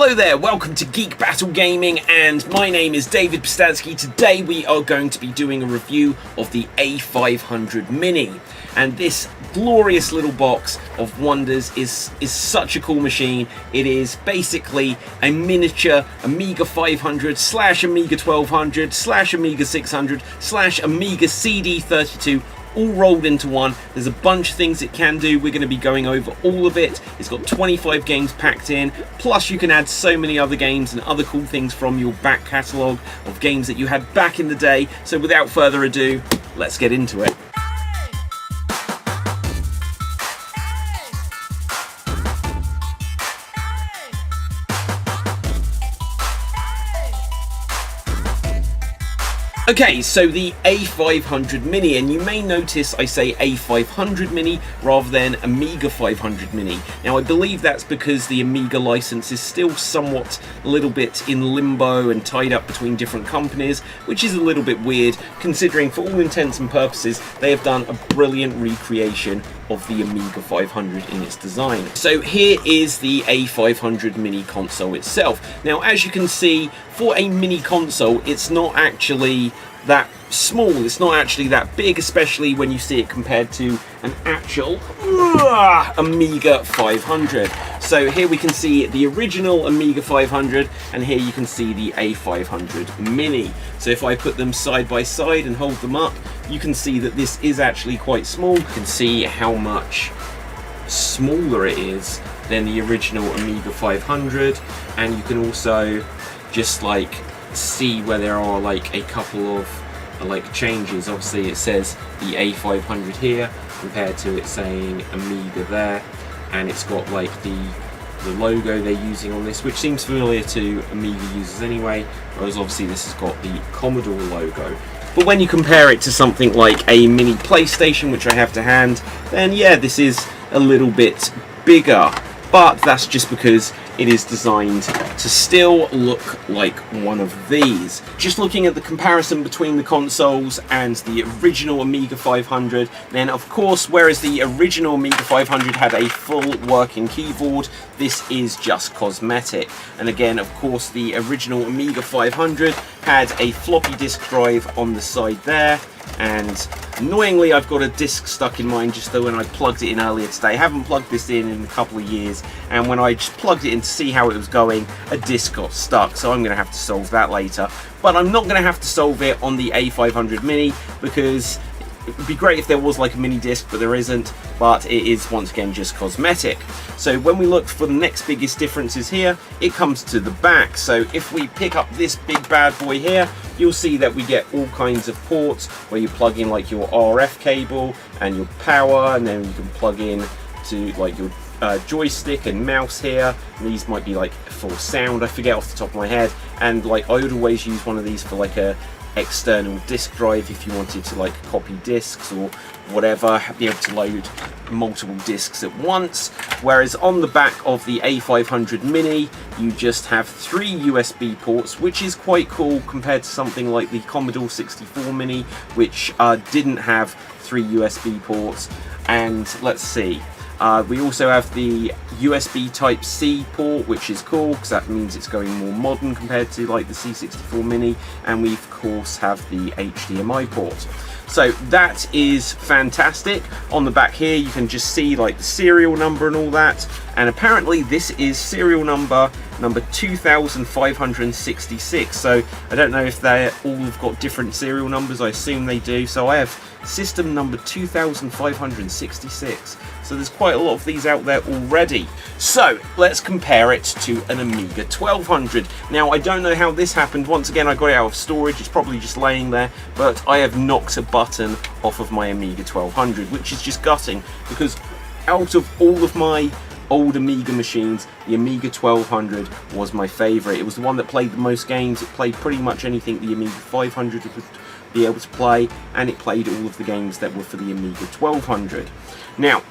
Hello there, welcome to Geek Battle Gaming, and my name is David Pistadsky. Today we are going to be doing a review of the A500 Mini, and this glorious little box of wonders is such a cool machine. It is basically a miniature Amiga 500 slash Amiga 1200 slash Amiga 600 slash Amiga CD32 all rolled into one. There's a bunch of things it can do. We're going to be going over all of it. It's got 25 games packed in, plus you can add so many other games and other cool things from your back catalogue of games that you had back in the day. So without further ado, let's get into it. Okay, so the A500 Mini, and you may notice I say A500 Mini rather than Amiga 500 Mini. Now I believe that's because the Amiga license is still somewhat a little bit in limbo and tied up between different companies, which is a little bit weird considering for all intents and purposes they have done a brilliant recreation of the Amiga 500 in its design. So here is the A500 Mini console itself. Now as you can see, for a mini console it's not actually that small, it's not actually that big, especially when you see it compared to an actual Amiga 500. So here we can see the original Amiga 500, and here you can see the A500 Mini. So if I put them side by side and hold them up, you can see that this is actually quite small. You can see how much smaller it is than the original Amiga 500, and you can also just like see where there are like a couple of like changes. Obviously it says the A500 here compared to it saying Amiga there, and it's got like the logo they're using on this, which seems familiar to Amiga users anyway, whereas obviously this has got the Commodore logo. But when you compare it to something like a mini PlayStation, which I have to hand, then yeah, this is a little bit bigger, but that's just because it is designed to still look like one of these. Just looking at the comparison between the consoles and the original Amiga 500, then of course, whereas the original Amiga 500 had a full working keyboard, this is just cosmetic. And again, of course, the original Amiga 500 had a floppy disk drive on the side there, and annoyingly I've got a disc stuck in mine just though when I plugged it in earlier today. I haven't plugged this in a couple of years, and when I just plugged it in to see how it was going, a disc got stuck, so I'm going to have to solve that later. But I'm not going to have to solve it on the A500 Mini because it would be great if there was like a mini disc, but there isn't, but it is once again just cosmetic. So when we look for the next biggest differences here, it comes to the back. So if we pick up this big bad boy here, you'll see that we get all kinds of ports where you plug in like your RF cable and your power, and then you can plug in to like your joystick and mouse here. And these might be like for sound, I forget off the top of my head, and like I would always use one of these for like a external disk drive if you wanted to like copy discs or whatever, be able to load multiple discs at once. Whereas on the back of the A500 Mini you just have 3 USB ports, which is quite cool compared to something like the Commodore 64 Mini, which didn't have 3 USB ports. And let's see, we also have the USB Type-C port, which is cool because that means it's going more modern compared to like the C64 Mini, and we of course have the HDMI port. So that is fantastic. On the back here you can just see like the serial number and all that, and apparently this is serial number 2566. So I don't know if they all have got different serial numbers, I assume they do. So I have system number 2566. So there's quite a lot of these out there already. So let's compare it to an Amiga 1200. Now I don't know how this happened. Once again, I got it out of storage. It's probably just laying there, but I have knocked a button off of my Amiga 1200, which is just gutting because out of all of my old Amiga machines, the Amiga 1200 was my favourite. It was the one that played the most games. It played pretty much anything the Amiga 500 would be able to play, and it played all of the games that were for the Amiga 1200. Now,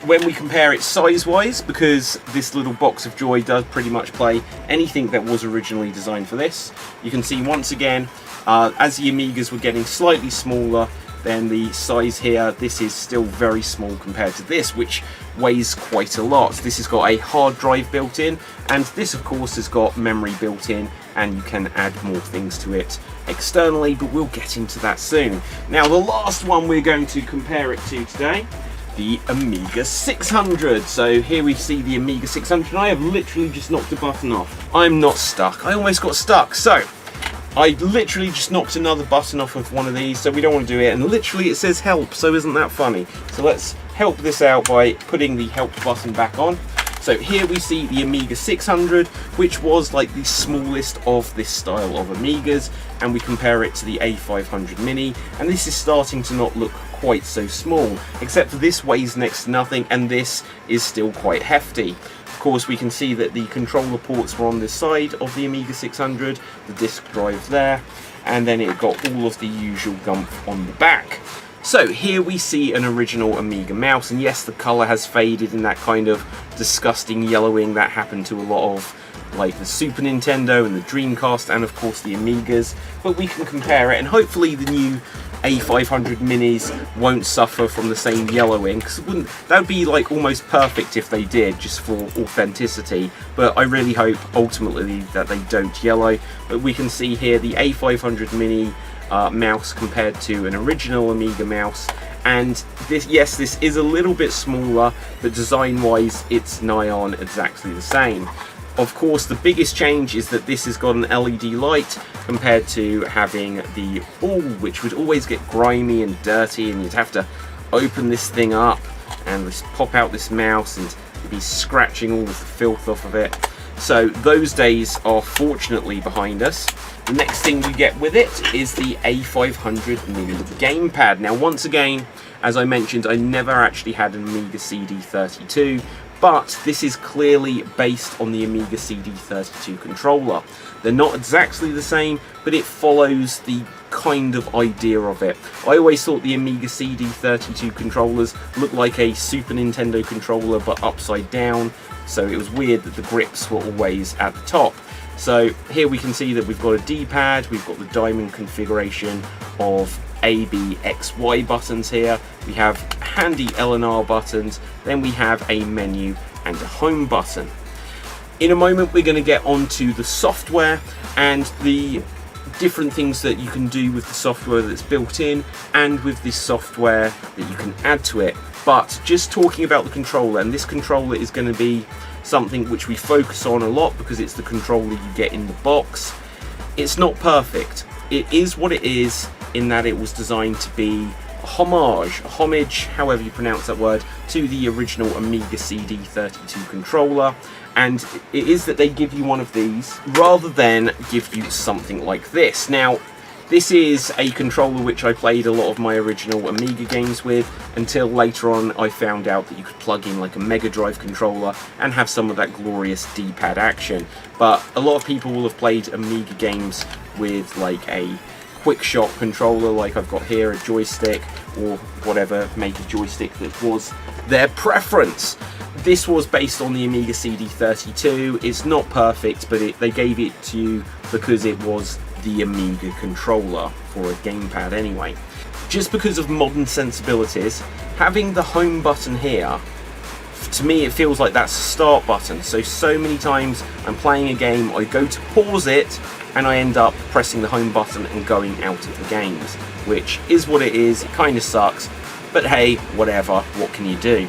when we compare it size-wise, because this little box of joy does pretty much play anything that was originally designed for this, you can see once again, as the Amigas were getting slightly smaller, then the size here, this is still very small compared to this, which weighs quite a lot. This has got a hard drive built in, and this of course has got memory built in, and you can add more things to it externally, but we'll get into that soon. Now the last one we're going to compare it to today, the Amiga 600. So here we see the Amiga 600, and I have literally just knocked a button off. I'm not stuck. I almost got stuck. So I literally just knocked another button off of one of these, so we don't want to do it, and literally it says help, so isn't that funny? So let's help this out by putting the help button back on. So here we see the Amiga 600, which was like the smallest of this style of Amigas, and we compare it to the A500 Mini, and this is starting to not look quite so small, except for this weighs next to nothing, and this is still quite hefty. Of course, we can see that the controller ports were on this side of the Amiga 600, the disk drive there, and then it got all of the usual gumph on the back. So here we see an original Amiga mouse, and yes, the colour has faded in that kind of disgusting yellowing that happened to a lot of like the Super Nintendo and the Dreamcast and of course the Amigas, but we can compare it, and hopefully the new A500 Minis won't suffer from the same yellowing, because that would be like almost perfect if they did, just for authenticity, but I really hope ultimately that they don't yellow. But we can see here the A500 Mini mouse compared to an original Amiga mouse, and this, yes, this is a little bit smaller, but design wise it's nigh on exactly the same. Of course, the biggest change is that this has got an LED light compared to having the ball, which would always get grimy and dirty, and you'd have to open this thing up and just pop out this mouse and be scratching all of the filth off of it. So those days are fortunately behind us. The next thing you get with it is the A500 Mini Gamepad. Now once again, as I mentioned, I never actually had an Amiga CD32, but this is clearly based on the Amiga CD32 controller. They're not exactly the same, but it follows the kind of idea of it. I always thought the Amiga CD32 controllers looked like a Super Nintendo controller but upside down, so it was weird that the grips were always at the top. So here we can see that we've got a D-pad, we've got the diamond configuration of A, B, X, Y buttons here, we have handy L and R buttons, then we have a menu and a home button. In a moment we're going to get onto the software and the different things that you can do with the software that's built in and with this software that you can add to it. But just talking about the controller, and this controller is going to be something which we focus on a lot because it's the controller you get in the box. It's not perfect. It is what it is in that it was designed to be a homage, however you pronounce that word, to the original Amiga CD32 controller. And it is that they give you one of these rather than give you something like this. Now, this is a controller which I played a lot of my original Amiga games with, until later on I found out that you could plug in like a Mega Drive controller and have some of that glorious D-pad action. But a lot of people will have played Amiga games with like a quick shot controller like I've got here, a joystick, or whatever make a joystick that was their preference. This was based on the Amiga CD32. It's not perfect, but they gave it to you because it was the Amiga controller for a gamepad anyway. Just because of modern sensibilities, having the home button here, to me it feels like that's a start button. So many times I'm playing a game, I go to pause it and I end up pressing the home button and going out of the games, which is what it is. It kind of sucks, but hey, whatever, what can you do?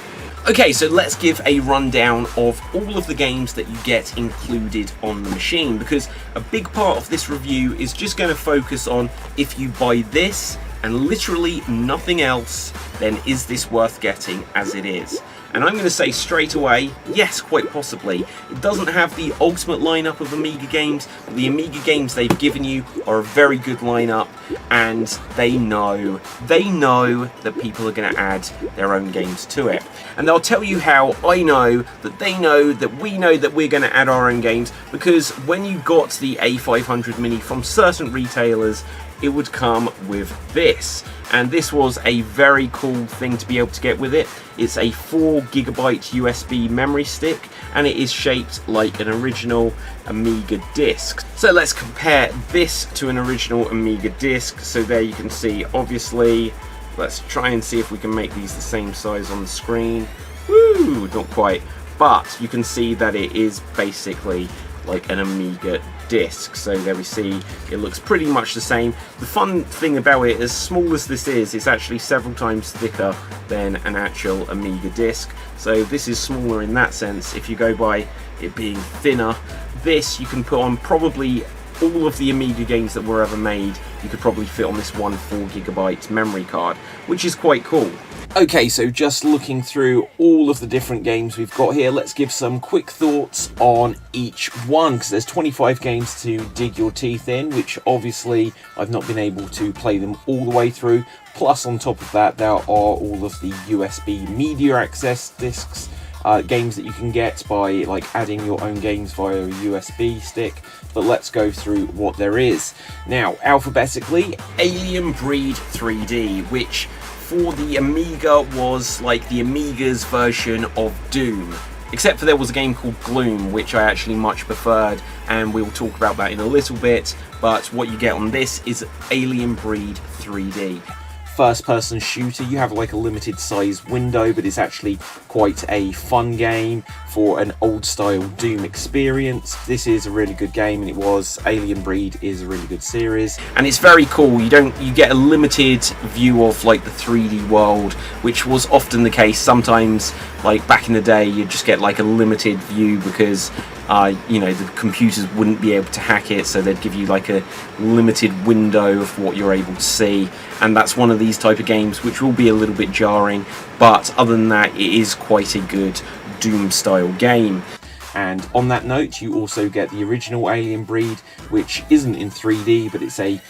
Okay, so let's give a rundown of all of the games that you get included on the machine, because a big part of this review is just going to focus on if you buy this and literally nothing else, then is this worth getting as it is? And I'm going to say straight away, yes, quite possibly. It doesn't have the ultimate lineup of Amiga games, but the Amiga games they've given you are a very good lineup, and they know that people are going to add their own games to it. And they'll tell you how I know that they know that we know that we're going to add our own games, because when you got the A500 Mini from certain retailers, it would come with this, and this was a very cool thing to be able to get with it. It's a 4GB USB memory stick, and it is shaped like an original Amiga disc. So let's compare this to an original Amiga disc. So there you can see, obviously, Let's try and see if we can make these the same size on the screen. Woo! Not quite. But you can see that it is basically like an Amiga disc. So there we see it looks pretty much the same. The fun thing about it, as small as this is, it's actually several times thicker than an actual Amiga disc. So this is smaller in that sense. If you go by it being thinner, this you can put on probably all of the Amiga games that were ever made. You could probably fit on this one 4GB memory card, which is quite cool. Okay, so just looking through all of the different games we've got here, let's give some quick thoughts on each one, because there's 25 games to dig your teeth in, which obviously I've not been able to play them all the way through. Plus, on top of that, there are all of the USB media access discs, games that you can get by like adding your own games via a USB stick. But let's go through what there is. Now, alphabetically, Alien Breed 3D, which for the Amiga was like the Amiga's version of Doom. Except for there was a game called Gloom, which I actually much preferred, and we'll talk about that in a little bit. But what you get on this is Alien Breed 3D. First-person shooter. You have like a limited size window, but it's actually quite a fun game for an old-style Doom experience. This is a really good game, and it was. Alien Breed is a really good series, and it's very cool. You get a limited view of like the 3D world, which was often the case. Sometimes, like back in the day, you'd just get like a limited view because you know, the computers wouldn't be able to hack it, so they'd give you like a limited window of what you're able to see. And that's one of these type of games which will be a little bit jarring, but other than that, it is quite a good Doom style game. And on that note, you also get the original Alien Breed, which isn't in 3D, but it's a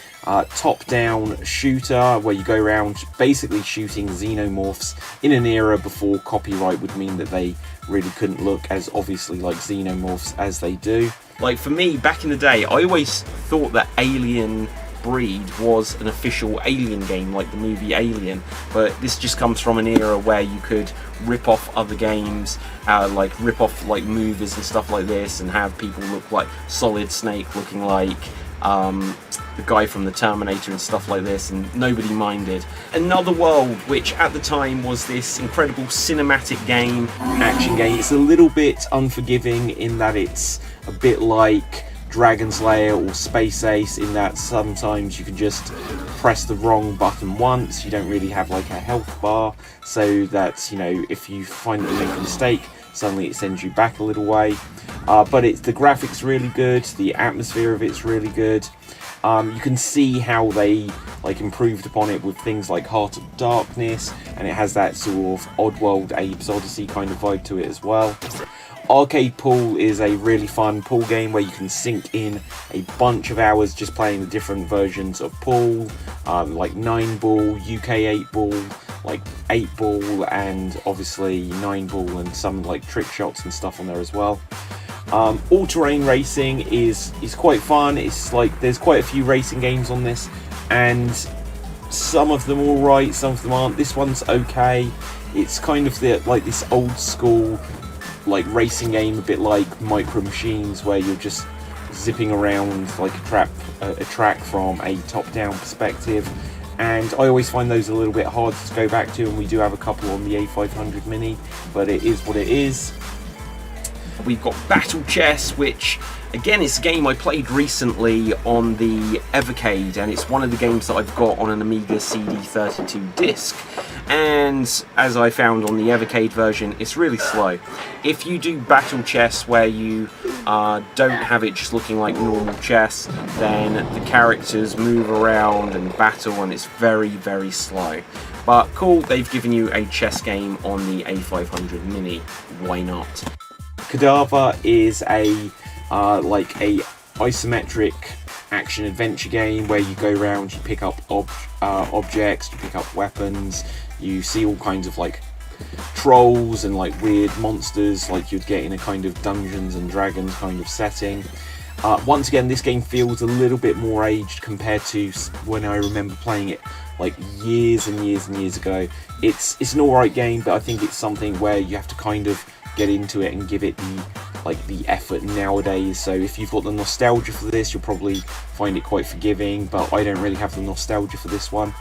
top-down shooter where you go around basically shooting xenomorphs in an era before copyright would mean that they really couldn't look as obviously like xenomorphs as they do. Like for me, back in the day, I always thought that Alien Breed was an official Alien game, like the movie Alien, but this just comes from an era where you could rip off other games, like rip off like movies and stuff like this, and have people look like Solid Snake looking like the guy from the Terminator and stuff like this, and nobody minded. Another World, which at the time was this incredible cinematic game, action game. It's a little bit unforgiving in that it's a bit like Dragon's Lair or Space Ace, in that sometimes you can just press the wrong button once. You don't really have like a health bar, so that, you know, if you find that you make a mistake, suddenly it sends you back a little way. But the graphics really good, the atmosphere of it's really good. You can see how they like improved upon it with things like Heart of Darkness, and it has that sort of Oddworld Abe's Odyssey kind of vibe to it as well. Arcade Pool is a really fun pool game where you can sink in a bunch of hours just playing the different versions of pool, like 9-ball, UK 8-ball, like 8-ball, and obviously 9-ball, and some like trick shots and stuff on there as well. All-terrain racing is quite fun. It's like there's quite a few racing games on this, and some of them alright, some of them aren't. This one's okay. It's kind of like this old school like racing game, a bit like Micro Machines, where you're just zipping around like a track from a top-down perspective. And I always find those a little bit hard to go back to, and we do have a couple on the A500 Mini, but it is what it is. We've got Battle Chess, which again is a game I played recently on the Evercade, and it's one of the games that I've got on an Amiga CD32 disc. And as I found on the Evercade version, it's really slow. If you do Battle Chess where you don't have it just looking like normal chess, then the characters move around and battle, and it's very, very slow. But cool, they've given you a chess game on the A500 Mini. Why not? Cadaver is a isometric action adventure game where you go around, you pick up objects, you pick up weapons, you see all kinds of like trolls and like weird monsters like you'd get in a kind of Dungeons and Dragons kind of setting. Once again, this game feels a little bit more aged compared to when I remember playing it like years and years and years ago. It's an alright game, but I think it's something where you have to kind of get into it and give it the like the effort nowadays. So if you've got the nostalgia for this, you'll probably find it quite forgiving, but I don't really have the nostalgia for this one.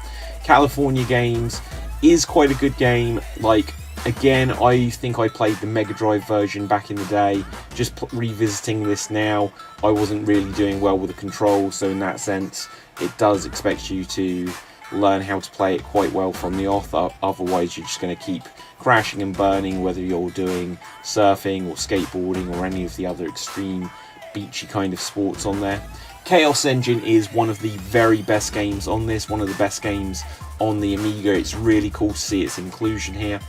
California Games is quite a good game. Like, again, I think I played the Mega Drive version back in the day. Just revisiting this now, I wasn't really doing well with the controls, so in that sense it does expect you to learn how to play it quite well from the off, otherwise you're just going to keep crashing and burning, whether you're doing surfing or skateboarding or any of the other extreme beachy kind of sports on there. Chaos Engine is one of the very best games on this, one of the best games on the Amiga. It's really cool to see its inclusion here.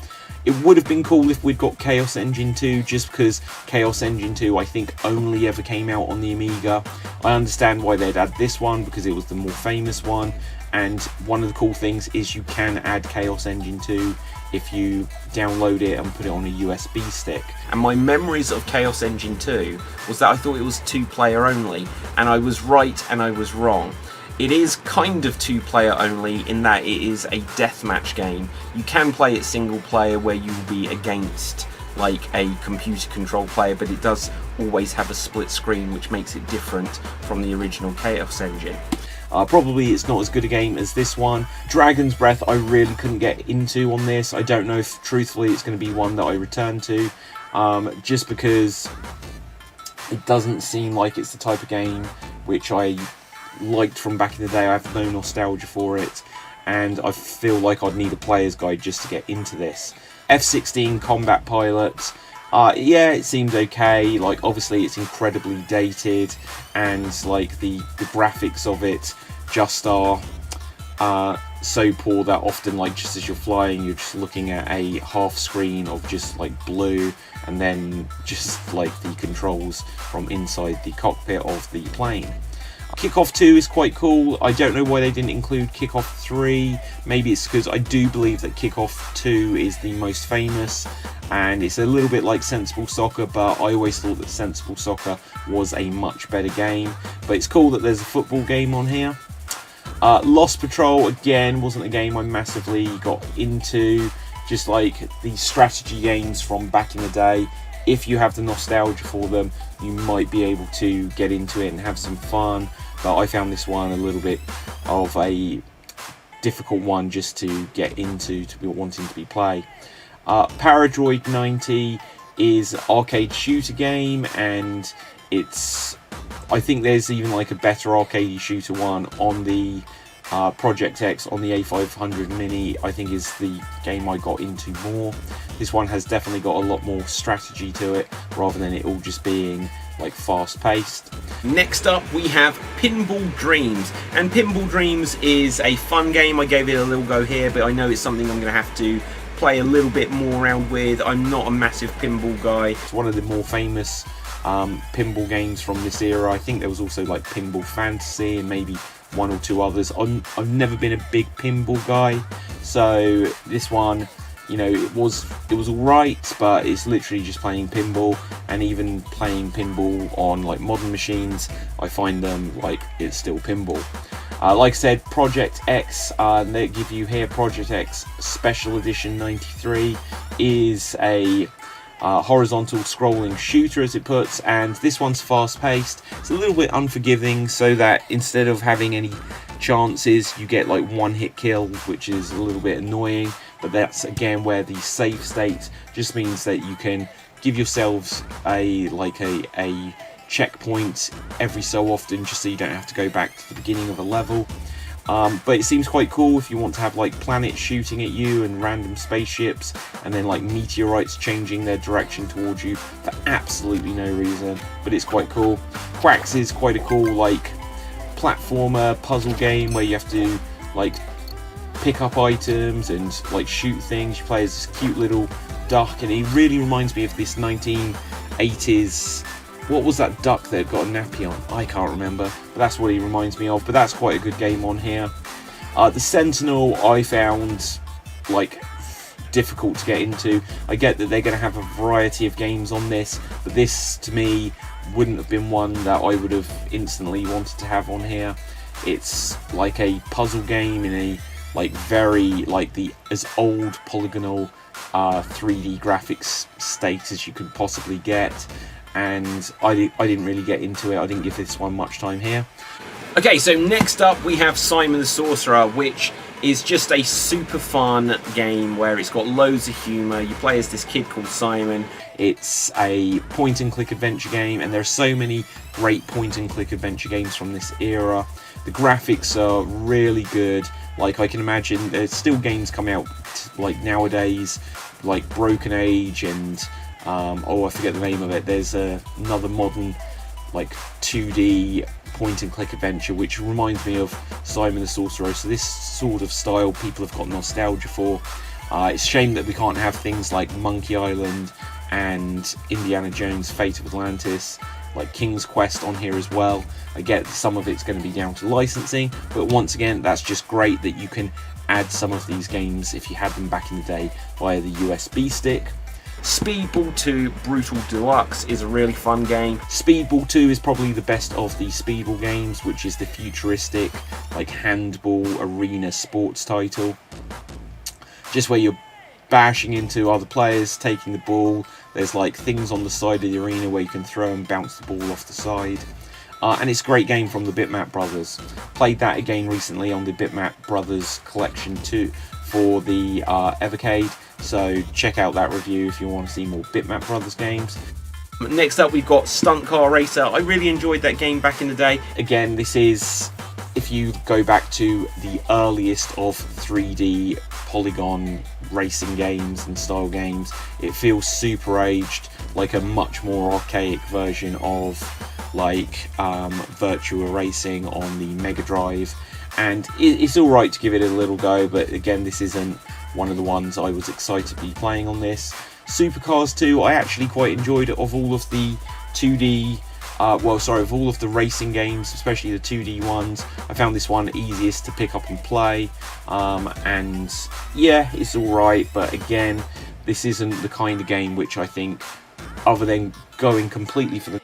It would have been cool if we'd got Chaos Engine 2, just because Chaos Engine 2 I think only ever came out on the Amiga. I understand why they'd add this one, because it was the more famous one, and one of the cool things is you can add Chaos Engine 2 if you download it and put it on a USB stick. And my memories of Chaos Engine 2 was that I thought it was 2-player only, and I was right and I was wrong. It is kind of 2-player only in that it is a deathmatch game. You can play it single player where you will be against like a computer control player, but it does always have a split screen, which makes it different from the original Chaos Engine. Probably it's not as good a game as this one. Dragon's Breath I really couldn't get into on this. I don't know if truthfully it's going to be one that I return to, just because it doesn't seem like it's the type of game which I liked from back in the day. I have no nostalgia for it, and I feel like I'd need a player's guide just to get into this. F-16 Combat Pilot, yeah, it seemed okay. Like, obviously it's incredibly dated, and like the graphics of it just are so poor that often, like, just as you're flying, you're just looking at a half screen of just like blue, and then just like the controls from inside the cockpit of the plane. Kickoff 2 is quite cool. I don't know why they didn't include Kickoff 3. Maybe it's because I do believe that Kickoff 2 is the most famous, and it's a little bit like Sensible Soccer, but I always thought that Sensible Soccer was a much better game. But it's cool that there's a football game on here. Lost Patrol, again, wasn't a game I massively got into. Just like the strategy games from back in the day, if you have the nostalgia for them, you might be able to get into it and have some fun. But I found this one a little bit of a difficult one just to get into, to be wanting to be played. Paradroid 90 is an arcade shooter game, and it's, I think there's even like a better arcade shooter one on the Project X on the A500 Mini. I think is the game I got into more. This one has definitely got a lot more strategy to it, rather than it all just being like fast paced. Next up we have Pinball Dreams, and Pinball Dreams is a fun game. I gave it a little go here, but I know it's something I'm going to have to play a little bit more around with. I'm not a massive pinball guy. It's one of the more famous pinball games from this era. I think there was also like Pinball Fantasy and maybe one or two others. I've never been a big pinball guy, so this one, you know, it was alright, but it's literally just playing pinball. And even playing pinball on like modern machines, I find them like it's still pinball. Like I said, Project X, they give you here Project X Special Edition 93 is a horizontal scrolling shooter, as it puts, and this one's fast paced. It's a little bit unforgiving, so that instead of having any chances, you get like one hit kill, which is a little bit annoying. But that's again where the save state just means that you can give yourselves a checkpoint every so often, just so you don't have to go back to the beginning of a level. But it seems quite cool if you want to have like planets shooting at you and random spaceships, and then like meteorites changing their direction towards you for absolutely no reason. But it's quite cool. Quacks is quite a cool like platformer puzzle game where you have to like pick up items and like shoot things. You play as this cute little duck, and it really reminds me of this 1980s, what was that duck that got a nappy on? I can't remember, but that's what he reminds me of. But that's quite a good game on here. The Sentinel I found like difficult to get into. I get that they're going to have a variety of games on this, but this to me wouldn't have been one that I would have instantly wanted to have on here. It's like a puzzle game in a like very like the as old polygonal 3D graphics state as you could possibly get, and I didn't really get into it. I didn't give this one much time here. Okay, so next up we have Simon the Sorcerer, which is just a super fun game where it's got loads of humour. You play as this kid called Simon. It's a point and click adventure game, and there are so many great point and click adventure games from this era. The graphics are really good. Like, I can imagine there's still games coming out like nowadays, like Broken Age and oh, I forget the name of it. There's another modern like 2D point and click adventure which reminds me of Simon the Sorcerer. So this sort of style people have got nostalgia for. It's a shame that we can't have things like Monkey Island and Indiana Jones Fate of Atlantis, like King's Quest on here as well. I get some of it's going to be down to licensing, but once again, that's just great that you can add some of these games if you had them back in the day via the USB stick. Speedball 2 Brutal Deluxe is a really fun game. Speedball 2 is probably the best of the Speedball games, which is the futuristic, like handball arena sports title. Just where you're bashing into other players, taking the ball. There's like things on the side of the arena where you can throw and bounce the ball off the side. And it's a great game from the Bitmap Brothers. Played that again recently on the Bitmap Brothers Collection 2 for the Evercade. So check out that review if you want to see more Bitmap Brothers games. Next up we've got Stunt Car Racer. I really enjoyed that game back in the day. Again, this is, if you go back to the earliest of 3D polygon racing games and style games, it feels super aged, like a much more archaic version of like Virtua Racing on the Mega Drive. And it's alright to give it a little go, but again, this isn't one of the ones I was excited to be playing on this. Supercars 2, I actually quite enjoyed it. Of all of the 2D, of all of the racing games, especially the 2D ones, I found this one easiest to pick up and play. And yeah, it's alright, but again, this isn't the kind of game which I think, other than going completely for the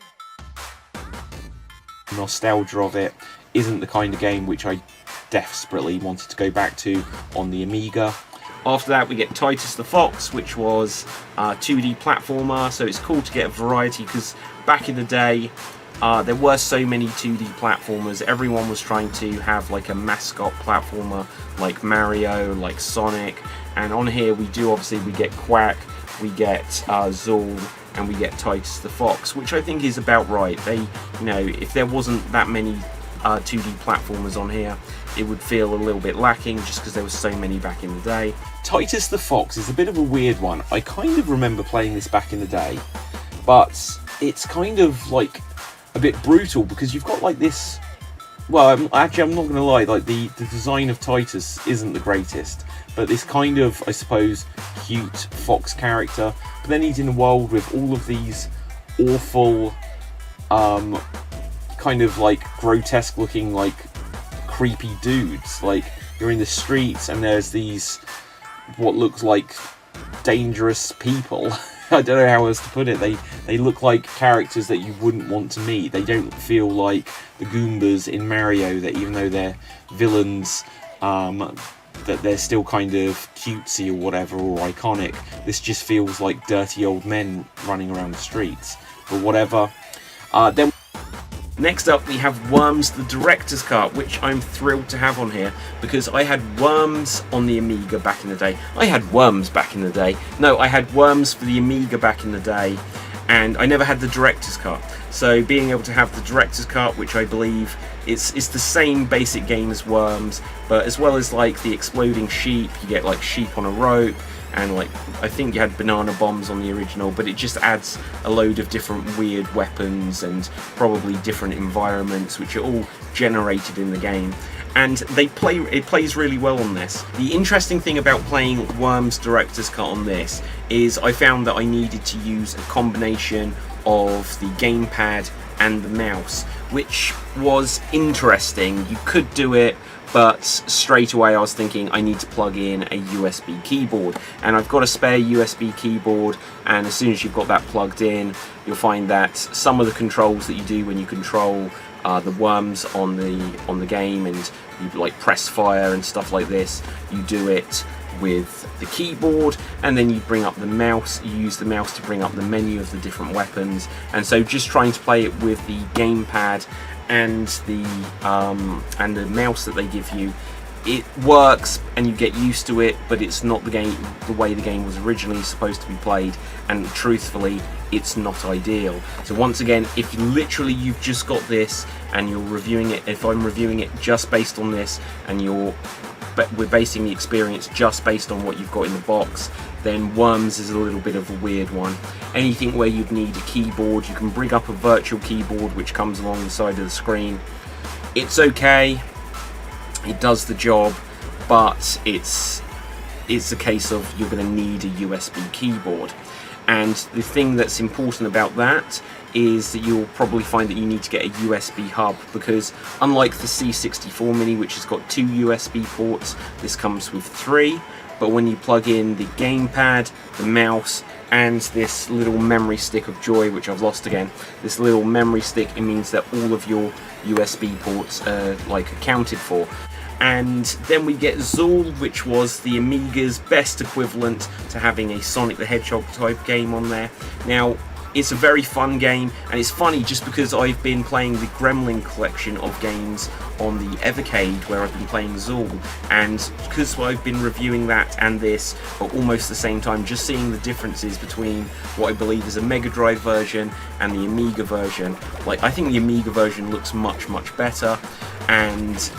nostalgia of it, isn't the kind of game which I desperately wanted to go back to on the Amiga. After that we get Titus the Fox, which was a 2D platformer, so it's cool to get a variety because back in the day there were so many 2D platformers. Everyone was trying to have like a mascot platformer like Mario, like Sonic, and on here we get Quack, we get Zool, and we get Titus the Fox, which I think is about right. If there wasn't that many 2D platformers on here, it would feel a little bit lacking just because there was so many back in the day. Titus the Fox is a bit of a weird one. I kind of remember playing this back in the day, but it's kind of like a bit brutal because you've got like this, well, I'm not going to lie, like the design of Titus isn't the greatest, but this kind of, I suppose, cute fox character, but then he's in a world with all of these awful kind of like grotesque looking like creepy dudes. Like, you're in the streets and there's these what looks like dangerous people. I don't know how else to put it. They look like characters that you wouldn't want to meet. They don't feel like the Goombas in Mario, that even though they're villains, that they're still kind of cutesy or whatever, or iconic. This just feels like dirty old men running around the streets, but whatever. Then next up we have Worms the Director's Cut, which I'm thrilled to have on here because I had Worms on the Amiga back in the day. I had Worms back in the day. No, I had Worms for the Amiga back in the day, and I never had the Director's Cut. So being able to have the Director's Cut, which I believe it's the same basic game as Worms, but as well as like the exploding sheep, you get like sheep on a rope, and like I think you had banana bombs on the original, but it just adds a load of different weird weapons and probably different environments which are all generated in the game. And it plays really well on this. The interesting thing about playing Worms Director's Cut on this is I found that I needed to use a combination of the gamepad and the mouse, which was interesting. You could do it, but straight away I was thinking I need to plug in a USB keyboard, and I've got a spare USB keyboard, and as soon as you've got that plugged in, you'll find that some of the controls that you do when you control the worms on the game, and you like press fire and stuff like this, you do it with the keyboard, and then you bring up the mouse. You use the mouse to bring up the menu of the different weapons, and so just trying to play it with the gamepad and the mouse that they give you, it works and you get used to it, but it's not the way the game was originally supposed to be played, and truthfully it's not ideal. So once again, if literally you've just got this and you're reviewing it, if I'm reviewing it just based on this and we're basing the experience just based on what you've got in the box, then Worms is a little bit of a weird one. Anything where you'd need a keyboard, you can bring up a virtual keyboard which comes along the side of the screen. It's okay, it does the job, but it's a case of you're going to need a USB keyboard. And the thing that's important about that is that you'll probably find that you need to get a USB hub, because unlike the C64 Mini, which has got 2 USB ports, this comes with 3. But when you plug in the gamepad, the mouse, and this little memory stick of joy, which I've lost again, this little memory stick, it means that all of your USB ports are accounted for. And then we get Zool, which was the Amiga's best equivalent to having a Sonic the Hedgehog type game on there. Now, it's a very fun game, and it's funny just because I've been playing the Gremlin collection of games on the Evercade, where I've been playing Zool, and because I've been reviewing that and this at almost the same time, just seeing the differences between what I believe is a Mega Drive version and the Amiga version. I think the Amiga version looks much, much better, and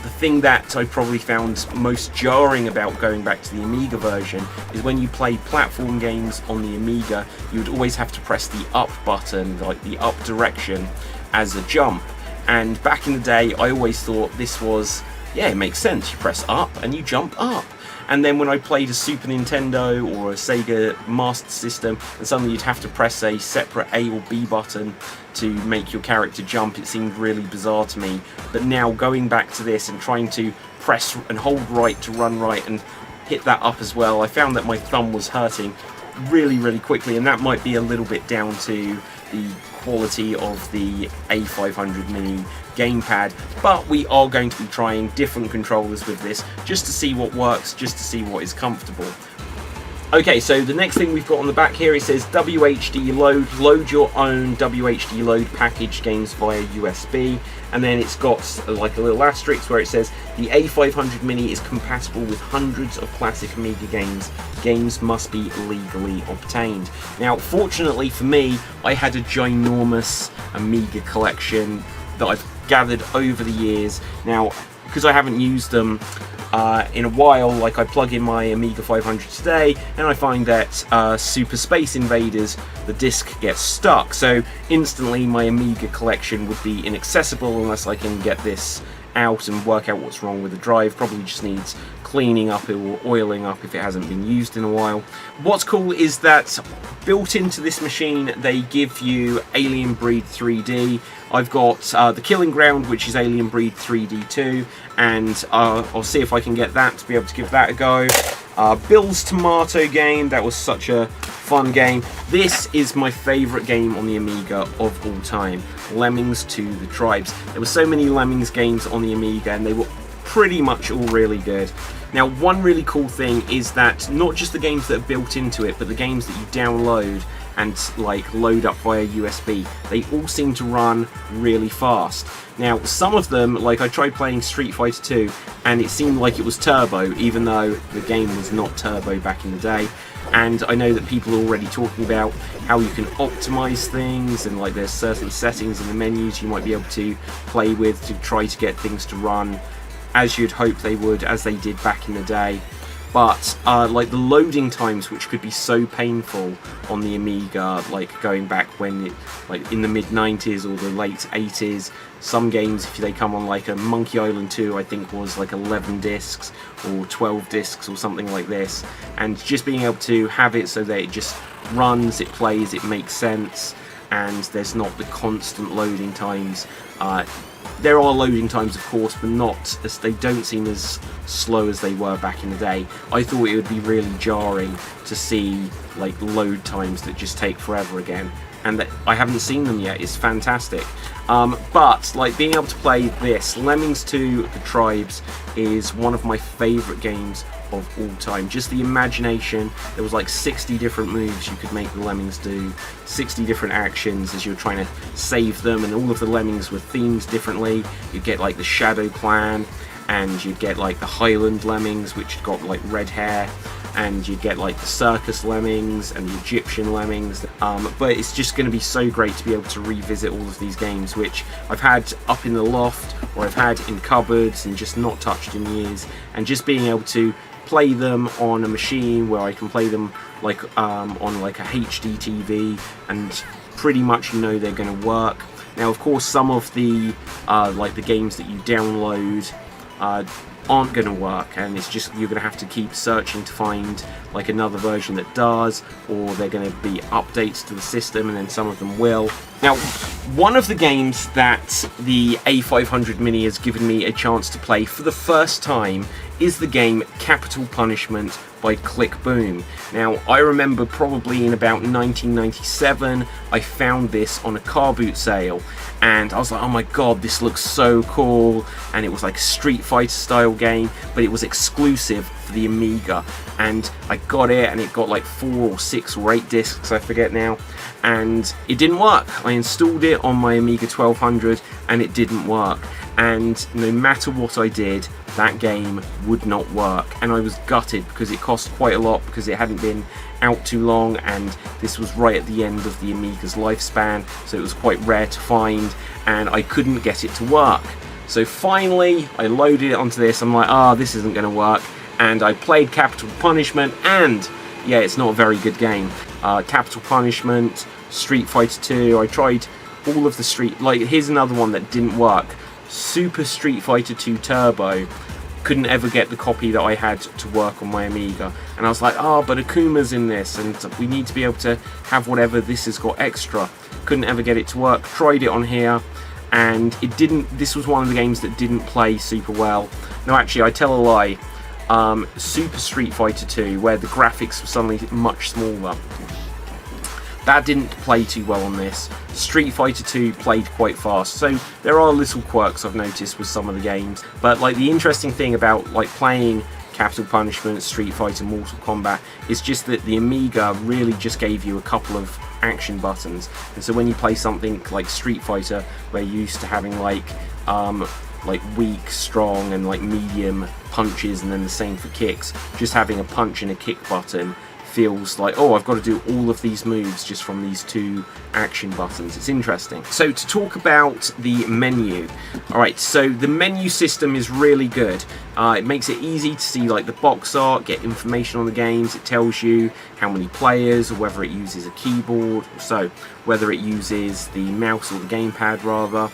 the thing that I probably found most jarring about going back to the Amiga version is when you play platform games on the Amiga, you would always have to press the up button, the up direction, as a jump. And back in the day, I always thought this was, yeah, it makes sense. You press up and you jump up. And then when I played a Super Nintendo or a Sega Master System, and suddenly you'd have to press a separate A or B button to make your character jump, it seemed really bizarre to me. But now going back to this and trying to press and hold right to run right and hit that up as well, I found that my thumb was hurting really, really quickly, and that might be a little bit down to the quality of the A500 Mini gamepad, but we are going to be trying different controllers with this just to see what works, just to see what is comfortable. Okay, so the next thing we've got on the back here, it says WHD load your own WHD load package games via USB, and then it's got a little asterisk where it says the A500 Mini is compatible with hundreds of classic Amiga games. Games must be legally obtained. Now, fortunately for me, I had a ginormous Amiga collection that I've gathered over the years. Now, because I haven't used them in a while, I plug in my Amiga 500 today and I find that Super Space Invaders, the disc gets stuck, so instantly my Amiga collection would be inaccessible unless I can get this out and work out what's wrong with the drive. Probably just needs cleaning up or oiling up if it hasn't been used in a while. What's cool is that built into this machine they give you Alien Breed 3D. I've got the Killing Ground, which is Alien Breed 3D 2, and I'll see if I can get that to be able to give that a go. Bill's Tomato game, that was such a fun game. This is my favourite game on the Amiga of all time, Lemmings to the Tribes. There were so many Lemmings games on the Amiga and they were pretty much all really good. Now, one really cool thing is that not just the games that are built into it, but the games that you download and load up via USB, they all seem to run really fast. Now, some of them, I tried playing Street Fighter 2 and it seemed like it was turbo, even though the game was not turbo back in the day. And I know that people are already talking about how you can optimize things, and there's certain settings in the menus you might be able to play with to try to get things to run as you'd hope they would, as they did back in the day. But the loading times, which could be so painful on the Amiga, going back when it, in the mid-90s or the late 80s, some games, if they come on a Monkey Island 2, I think was 11 discs or 12 discs or something like this, and just being able to have it so that it just runs, it plays, it makes sense, and there's not the constant loading times. There are loading times, of course, but they don't seem as slow as they were back in the day. I thought it would be really jarring to see load times that just take forever again. and that I haven't seen them yet is fantastic. But like being able to play this, Lemmings 2 The Tribes is one of my favourite games of all time. Just the imagination, there was like 60 different moves you could make the Lemmings do, 60 different actions as you're trying to save them, and all of the Lemmings were themed differently. You'd get like the Shadow Clan, and you'd get like the Highland Lemmings, which got like red hair, and you get like the circus lemmings and the Egyptian lemmings, but it's just going to be so great to be able to revisit all of these games which I've had up in the loft or I've had in cupboards and just not touched in years, and just being able to play them on a machine where I can play them like on like a HD TV and pretty much know they're going to work. Now of course some of the like the games that you download aren't going to work, and it's just you're going to have to keep searching to find like another version that does, or they're going to be updates to the system, and then some of them will. Now one of the games that the A500 Mini has given me a chance to play for the first time is the game Capital Punishment by Click Boom. Now I remember probably in about 1997 I found this on a car boot sale, and I was like, oh my god, this looks so cool, and it was like a Street Fighter style game, but it was exclusive for the Amiga, and I got it, and it got like 4 or 6 or 8 discs, I forget now, and it didn't work. I installed it on my Amiga 1200 and it didn't work, and no matter what I did, that game would not work, and I was gutted because it cost quite a lot because it hadn't been out too long, and this was right at the end of the Amiga's lifespan, so it was quite rare to find, and I couldn't get it to work. So finally I loaded it onto this. I'm like, this isn't going to work, and I played Capital Punishment, and yeah, it's not a very good game. Capital Punishment, Street Fighter 2, I tried all of the here's another one that didn't work. Super Street Fighter 2 Turbo, couldn't ever get the copy that I had to work on my Amiga, and I was like, but Akuma's in this, and we need to be able to have whatever this has got extra. Couldn't ever get it to work. Tried it on here, and it didn't. This was one of the games that didn't play super well. No, actually, I tell a lie. Super Street Fighter 2, where the graphics were suddenly much smaller, that didn't play too well on this. Street Fighter 2 played quite fast, so there are little quirks I've noticed with some of the games. But like the interesting thing about like playing Capital Punishment, Street Fighter, Mortal Kombat is just that the Amiga really just gave you a couple of action buttons, and so when you play something like Street Fighter, where you're used to having like weak, strong, and like medium punches, and then the same for kicks, just having a punch and a kick button feels like, I've got to do all of these moves just from these 2 action buttons. It's interesting. So to talk about the menu, alright, so the menu system is really good. It makes it easy to see like the box art, get information on the games. It tells you how many players, or whether it uses a keyboard, so whether it uses the mouse or the gamepad rather.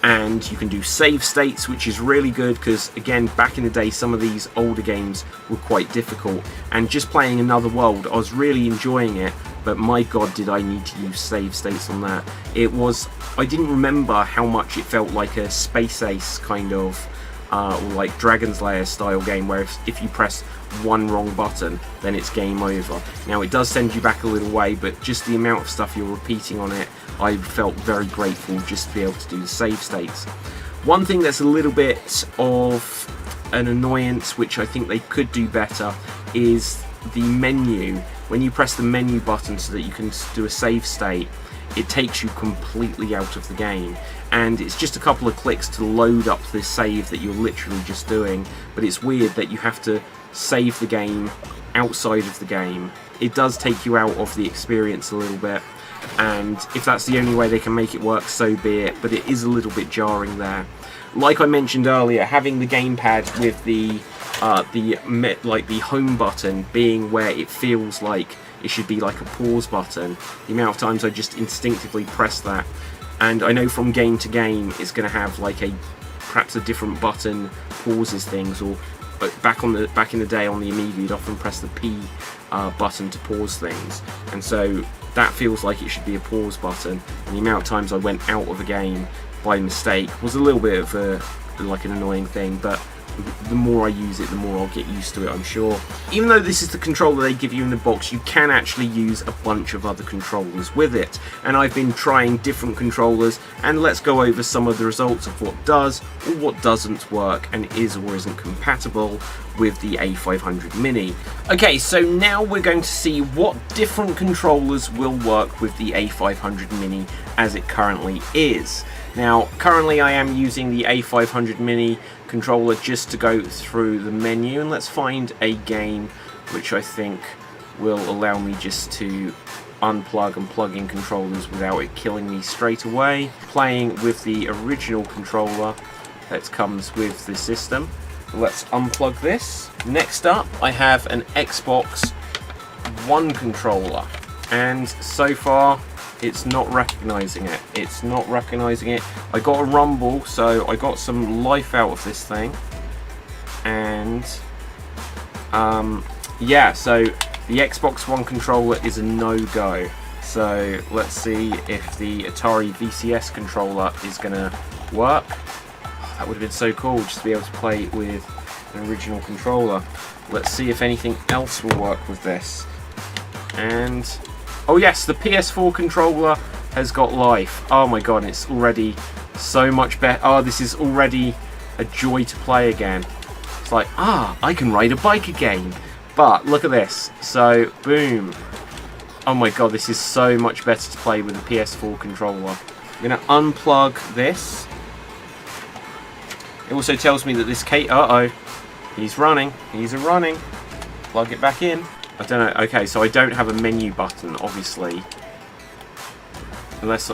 And you can do save states, which is really good because, again, back in the day some of these older games were quite difficult, and just playing Another World, I was really enjoying it, but my god did I need to use save states on that. I didn't remember how much it felt like a Space Ace kind of or like Dragon's Lair style game, where if you press one wrong button then it's game over. Now it does send you back a little way, but just the amount of stuff you're repeating on it, I felt very grateful just to be able to do the save states. One thing that's a little bit of an annoyance, which I think they could do better, is the menu. When you press the menu button so that you can do a save state, it takes you completely out of the game, and it's just a couple of clicks to load up this save that you're literally just doing, but it's weird that you have to save the game outside of the game. It does take you out of the experience a little bit, and if that's the only way they can make it work, so be it, but it is a little bit jarring there. Like I mentioned earlier, having the gamepad with the home button being where it feels like it should be like a pause button, the amount of times I just instinctively press that, and I know from game to game it's going to have like perhaps a different button pauses things, or back in the day on the Amiga you'd often press the P button to pause things, and so that feels like it should be a pause button, and the amount of times I went out of a game by mistake was a little bit of an annoying thing. But the more I use it, the more I'll get used to it, I'm sure. Even though this is the controller they give you in the box, you can actually use a bunch of other controllers with it. And I've been trying different controllers, and let's go over some of the results of what does or what doesn't work and is or isn't compatible with the A500 Mini. Okay, so now we're going to see what different controllers will work with the A500 Mini as it currently is. Now, currently I am using the A500 Mini controller just to go through the menu, and let's find a game which I think will allow me just to unplug and plug in controllers without it killing me straight away. Playing with the original controller that comes with the system. Let's unplug this. Next up, I have an Xbox One controller, and so far it's not recognizing it. It's not recognizing it. I got a rumble, so I got some life out of this thing. And yeah, so the Xbox One controller is a no-go. So let's see if the Atari VCS controller is gonna work. That would have been so cool, just to be able to play with an original controller. Let's see if anything else will work with this. And oh yes, the Ps4 controller has got life. Oh my god, it's already so much better. Oh, this is already a joy to play again. It's like, I can ride a bike again. But look at this. So, boom. Oh my god, this is so much better to play with the Ps4 controller. I'm going to unplug this. It also tells me that this he's running. He's running. Plug it back in. I don't know. Okay, so I don't have a menu button, obviously. Unless...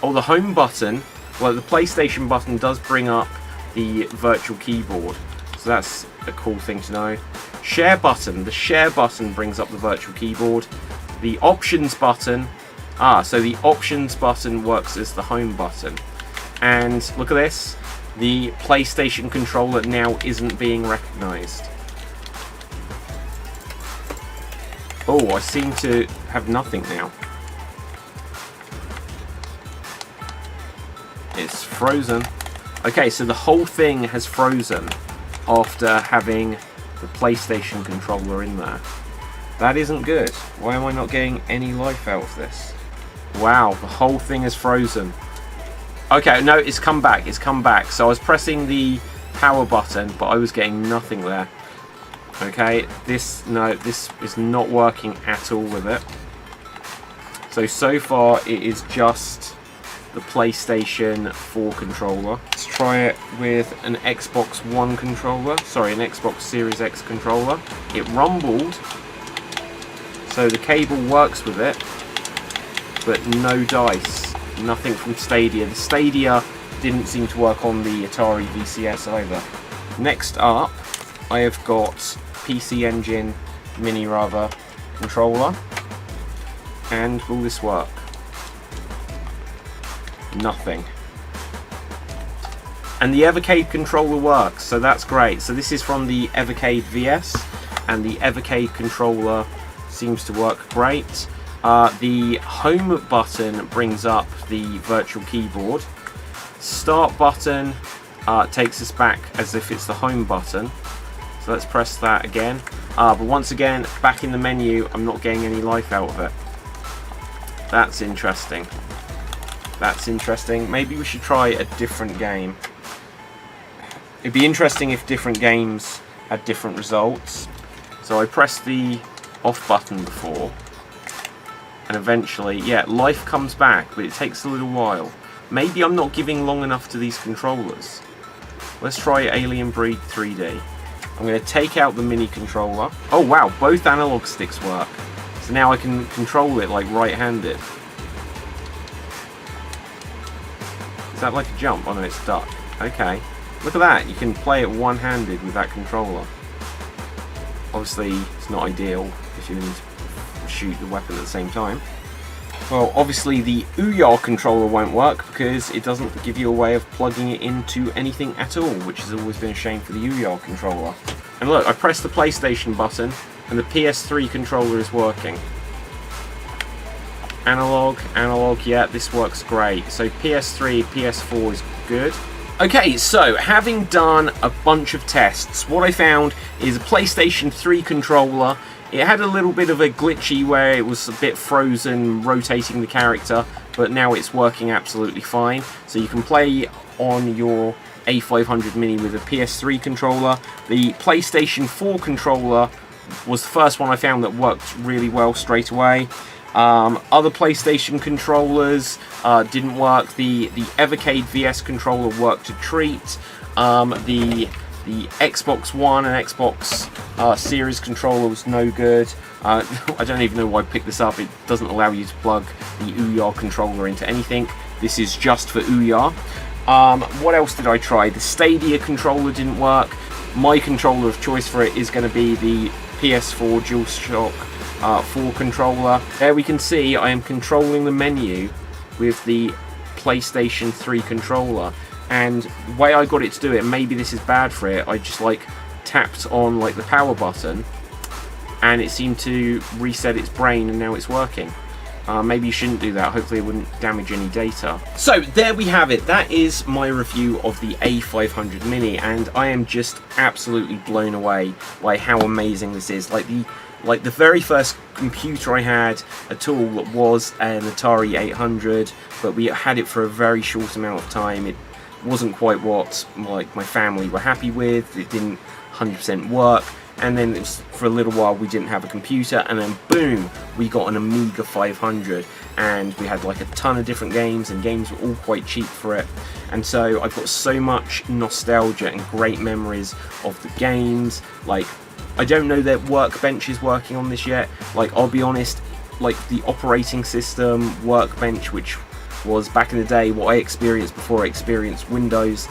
oh, the home button. Well, the PlayStation button does bring up the virtual keyboard. So that's a cool thing to know. Share button. The share button brings up the virtual keyboard. The options button... so the options button works as the home button. And look at this. The PlayStation controller now isn't being recognised. Oh, I seem to have nothing now. It's frozen. Okay, so the whole thing has frozen after having the PlayStation controller in there. That isn't good. Why am I not getting any life out of this? Wow, the whole thing is frozen. Okay, no, it's come back. It's come back. So I was pressing the power button, but I was getting nothing there. Okay, this is not working at all with it. So far it is just the PlayStation 4 controller. Let's try it with an Xbox One controller. Sorry, an Xbox Series X controller. It rumbled, so the cable works with it, but no dice. Nothing from Stadia. The Stadia didn't seem to work on the Atari VCS either. Next up, I have got PC Engine Mini controller. And will this work? Nothing. And the Evercade controller works, so that's great. So this is from the Evercade VS, and the Evercade controller seems to work great. The home button brings up the virtual keyboard. Start button takes us back as if it's the home button. So let's press that again. But once again, back in the menu, I'm not getting any life out of it. That's interesting. That's interesting. Maybe we should try a different game. It'd be interesting if different games had different results. So I pressed the off button before, and eventually, yeah, life comes back, but it takes a little while. Maybe I'm not giving long enough to these controllers. Let's try Alien Breed 3D. I'm going to take out the mini controller. Oh wow, both analog sticks work. So now I can control it like right-handed. Is that like a jump? Oh no, it's duck. Okay. Look at that, you can play it one-handed with that controller. Obviously, it's not ideal if you shoot the weapon at the same time. Well, obviously the Ouya controller won't work because it doesn't give you a way of plugging it into anything at all, which has always been a shame for the Ouya controller. And look, I pressed the PlayStation button and the PS3 controller is working. Analog, yeah, this works great. So PS3, PS4 is good. Okay, so having done a bunch of tests, what I found is a PlayStation 3 controller. It had a little bit of a glitchy where it was a bit frozen rotating the character, but now it's working absolutely fine. So you can play on your A500 Mini with a PS3 controller. The PlayStation 4 controller was the first one I found that worked really well straight away. Other PlayStation controllers didn't work. The Evercade VS controller worked a treat. The Xbox One and Xbox Series controller was no good. I don't even know why I picked this up. It doesn't allow you to plug the Ouya controller into anything. This is just for Ouya. What else did I try? The Stadia controller didn't work. My controller of choice for it is going to be the Ps4 DualShock 4 controller. There we can see I am controlling the menu with the PlayStation 3 controller, and the way I got it to do it, maybe this is bad for it, I just like tapped on like the power button and it seemed to reset its brain and now it's working. Maybe you shouldn't do that, hopefully it wouldn't damage any data. So there we have it, that is my review of the A500 Mini, and I am just absolutely blown away by how amazing this is. Like the very first computer I had at all was an Atari 800, but we had it for a very short amount of time. It wasn't quite what like my family were happy with, it didn't 100% work. And then for a little while we didn't have a computer, and then boom, we got an Amiga 500, and we had like a ton of different games, and games were all quite cheap for it. And so I've got so much nostalgia and great memories of the games. Like, I don't know that Workbench is working on this yet. Like, I'll be honest, like the operating system, Workbench, which was back in the day what I experienced before I experienced Windows.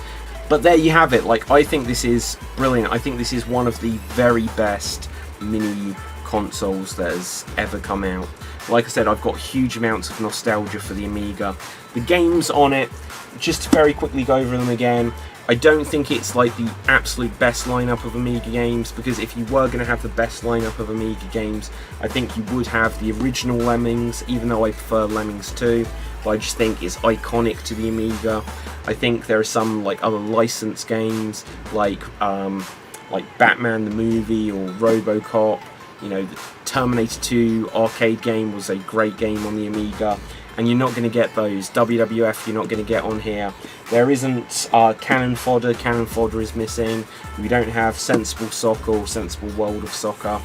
But there you have it. Like, I think this is brilliant. I think this is one of the very best mini consoles that has ever come out. Like I said, I've got huge amounts of nostalgia for the Amiga. The games on it, just to very quickly go over them again, I don't think it's like the absolute best lineup of Amiga games, because if you were going to have the best lineup of Amiga games, I think you would have the original Lemmings, even though I prefer Lemmings 2. But I just think it's iconic to the Amiga. I think there are some like other licensed games like Batman the movie or RoboCop. You know, the Terminator 2 arcade game was a great game on the Amiga, and you're not going to get those. WWF you're not going to get on here. There isn't Cannon Fodder. Cannon Fodder is missing. We don't have Sensible Soccer or Sensible World of Soccer.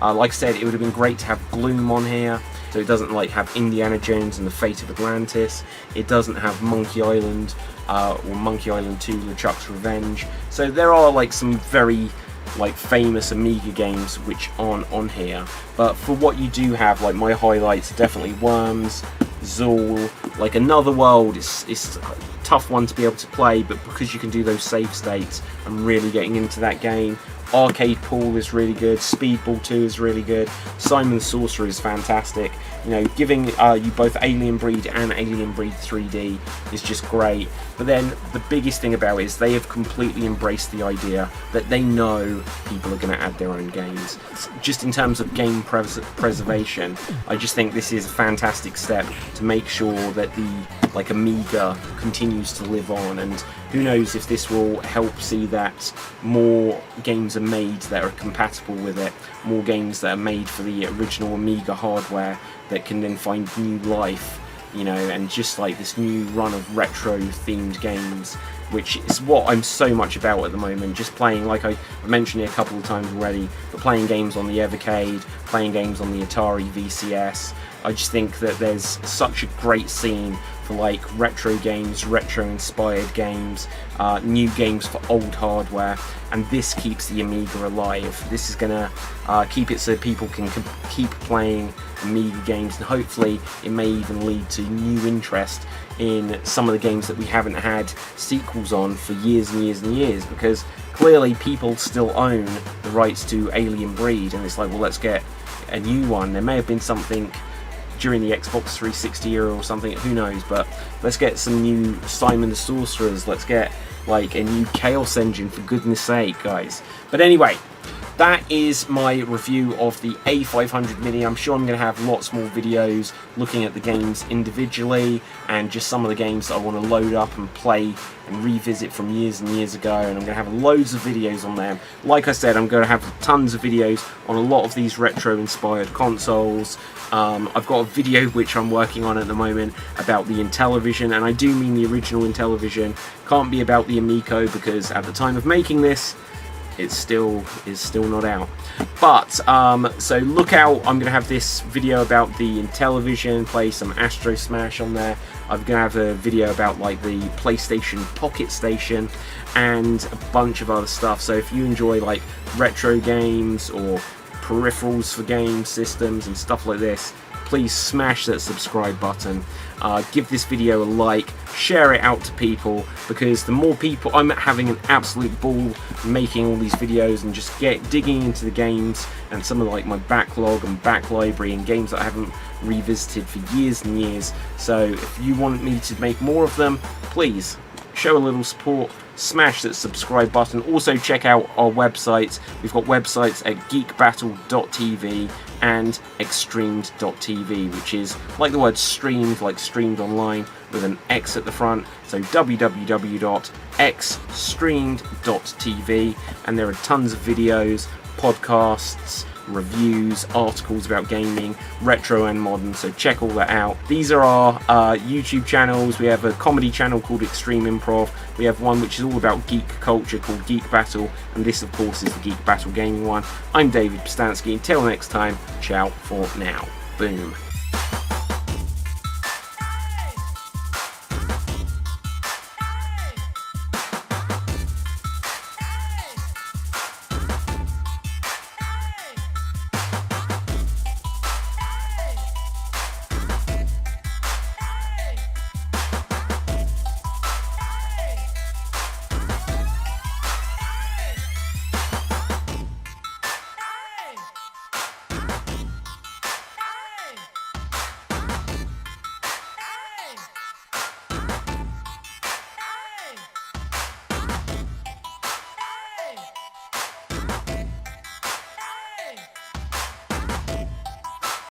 Like I said, it would have been great to have Gloom on here. So it doesn't like have Indiana Jones and the Fate of Atlantis. It doesn't have Monkey Island or Monkey Island 2 LeChuck's Revenge. So there are like some very like famous Amiga games which aren't on here. But for what you do have, like my highlights are definitely Worms, Zool, like Another World is a tough one to be able to play, but because you can do those save states, I'm really getting into that game. Arcade Pool is really good, Speedball 2 is really good, Simon the Sorcerer is fantastic. You know, giving you both Alien Breed and Alien Breed 3D is just great. But then the biggest thing about it is they have completely embraced the idea that they know people are going to add their own games. Just in terms of game preservation, I just think this is a fantastic step to make sure that the like Amiga continues to live on, and who knows if this will help see that more games are made that are compatible with it, more games that are made for the original Amiga hardware that can then find new life, you know, and just like this new run of retro themed games, which is what I'm so much about at the moment. Just playing, like I mentioned it a couple of times already, but playing games on the Evercade, playing games on the Atari VCS. I just think that there's such a great scene for like retro games, retro inspired games, new games for old hardware, and this keeps the Amiga alive. This is gonna keep it so people can keep playing Amiga games, and hopefully it may even lead to new interest in some of the games that we haven't had sequels on for years and years and years, because clearly people still own the rights to Alien Breed, and it's like, well, let's get a new one. There may have been something during the Xbox 360 era or something, who knows, but let's get some new Simon the Sorcerers, let's get like a new Chaos Engine, for goodness sake, guys. But anyway, that is my review of the A500 Mini. I'm sure I'm going to have lots more videos looking at the games individually and just some of the games that I want to load up and play and revisit from years and years ago, and I'm going to have loads of videos on them. Like I said, I'm going to have tons of videos on a lot of these retro inspired consoles. I've got a video which I'm working on at the moment about the Intellivision, and I do mean the original Intellivision. Can't be about the Amico because at the time of making this it still not out. But so look out, I'm going to have this video about the Intellivision, play some Astro Smash on there. I'm going to have a video about like the PlayStation Pocket Station and a bunch of other stuff. So if you enjoy like retro games or peripherals for game systems and stuff like this, please smash that subscribe button. Give this video a like, share it out to people, because the more people, I'm having an absolute ball making all these videos and just digging into the games and some of like my backlog and back library and games that I haven't revisited for years and years. So if you want me to make more of them, please show a little support, smash that subscribe button. Also check out our websites. We've got websites at geekbattle.tv and extremed.tv, which is like the word streamed, like streamed online with an X at the front. So www.xstreamed.tv, and there are tons of videos, podcasts, reviews, articles about gaming, retro and modern, so check all that out. These are our YouTube channels. We have a comedy channel called Extreme Improv. We have one which is all about geek culture called Geek Battle, and this of course is the Geek Battle gaming one. I'm David Postanski. Until next time, ciao for now. Boom.